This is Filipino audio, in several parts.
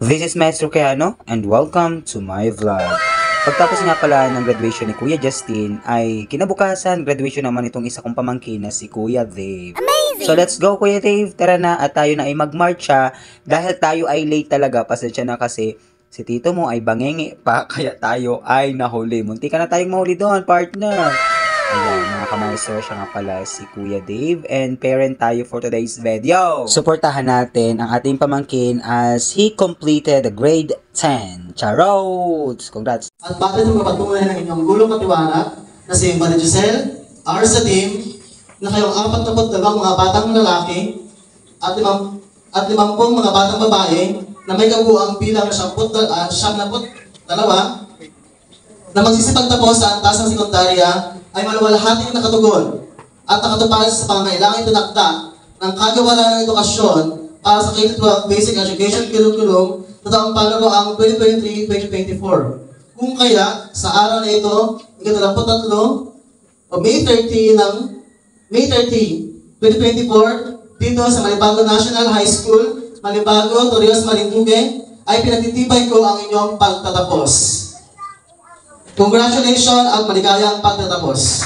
This is Maestro Keano and welcome to my vlog. Pagtapos nga pala ng graduation ni Kuya Justin ay kinabukasan graduation naman itong isa kong pamangkin na si Kuya Dave. Amazing! So let's go Kuya Dave, tara na at tayo na ay magmarcha dahil tayo ay late talaga. Pasensya na kasi si tito mo ay bangengi pa kaya tayo ay nahuli. Munti ka na tayong mahuli doon, partner. Ayan, mga kamaestro, siya nga pala si Kuya Dave and parent tayo for today's video. Suportahan natin ang ating pamangkin as he completed the grade 10. Charots! Congrats! At bakit yung kapatungan ng inyong gulong katiwala na si Maria Giselle, sa team, na kayong 42 mga batang lalaki at 50 mga batang babae na may kabuang bilang 72 na magsisipagtapos sa antas ng sekundarya ay maluwalhating nakatugon at nakatupad sa pangangailangan itinakda ng kagawaran ng edukasyon para sa K-12 Basic Education Curriculum na taong palaroang 2023-2024. Kung kaya, sa araw na ito, ika-23 o May 30, 2024, dito sa Malibago National High School, Malibago, Torrijos, Marinduque, ay pinagtitibay ko ang inyong pagtatapos. Congratulations at maligayang pagtatapos.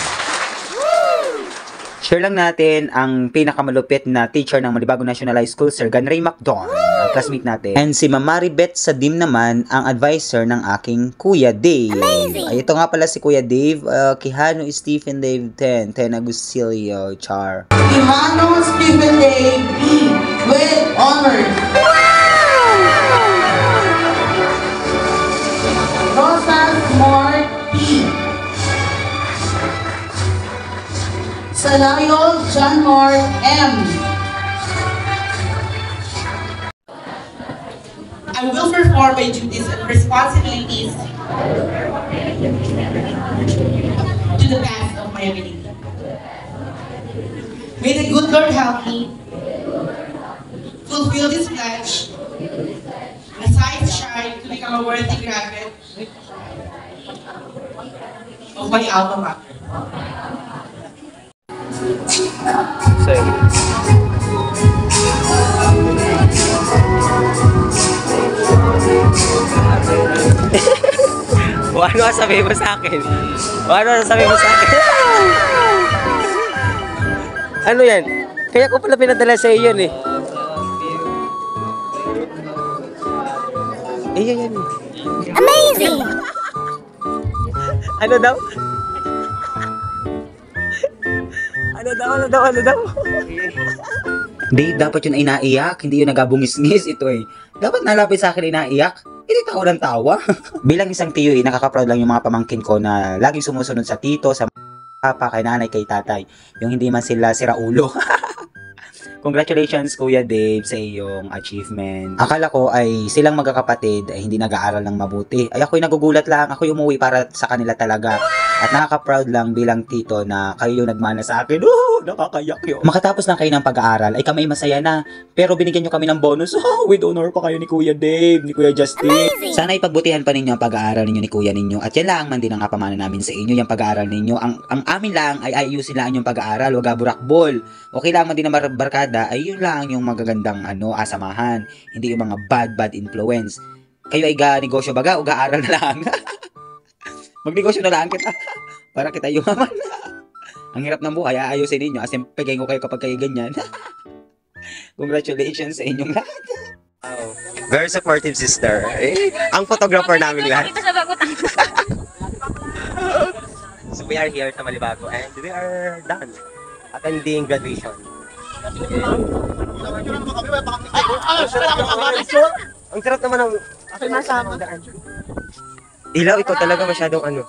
Share lang natin ang pinakamalupit na teacher ng Malibago National High School, Sir Ganray Macdon, ang classmate natin. And si Ma'am Maribeth Sadim naman, ang advisor ng aking Kuya Dave. Amazing! Ay, ito nga pala si Kuya Dave, Quijano Stephen Dave 10 Agustilio, Char. Quijano Stephen Dave B. with honors. Rosas Moore P. Salario John Moore M. I will perform my duties and responsibilities to the best of my ability. May the good Lord help me fulfill this pledge as I strive to become a worthy graduate of my alma mater. Ano sabihin mo sa akin? Ano sabihin mo sa akin? Ano yan? Kaya ko pala pinadala sa iyo yun eh. Yan. Amazing! Ano daw? Ano daw? Di, dapat yun ay naiyak, hindi yun nagabungis-ngis ito eh. Dapat nalapit sa akin ay naiyak, hindi tawa ng tawa. Bilang isang tiyo eh, nakaka-proud lang yung mga pamangkin ko na laging sumusunod sa tito, sa papa, kay nanay, kay tatay. Yung hindi man sila siraulo. Congratulations Kuya Dave sa iyong achievement. Akala ko ay silang magkakapatid ay hindi nag-aaral ng mabuti. Ay ako'y nagugulat lang, ako'y umuwi para sa kanila talaga. At nakaka-proud lang bilang tito na kayo yung nagmana sa akin. Nakakayak yun. Makatapos lang kayo ng pag-aaral ay kami masaya na. Pero binigyan nyo kami ng bonus. With honor pa kayo ni Kuya Dave, ni Kuya Justin. Amazing. Sana ipagbutihan pa ninyo ang pag-aaral ninyo ni Kuya ninyo. At yan lang man din ang kapamana namin sa inyo, yung pag-aaral ninyo. Ang amin lang ay ayusin lang yung pag-aaral, wag burakbol. Okay lang man din ang barkada, ay yun lang yung magagandang asamahan. Hindi yung mga bad influence. Kayo ay negosyo baga o aaral na lang. Magnegosyo na lang kita para kita yumaman. Ang hirap ng buhay, ayusin ninyo. As in, pagay ko kayo kapag kayo ganyan. Congratulations sa inyong lahat. Oh, very supportive sister. Ang photographer namin lahat. So we are here sa Malibago and we are done attending graduation. Ang sarap naman ng Ilaw, ikaw talaga masyadong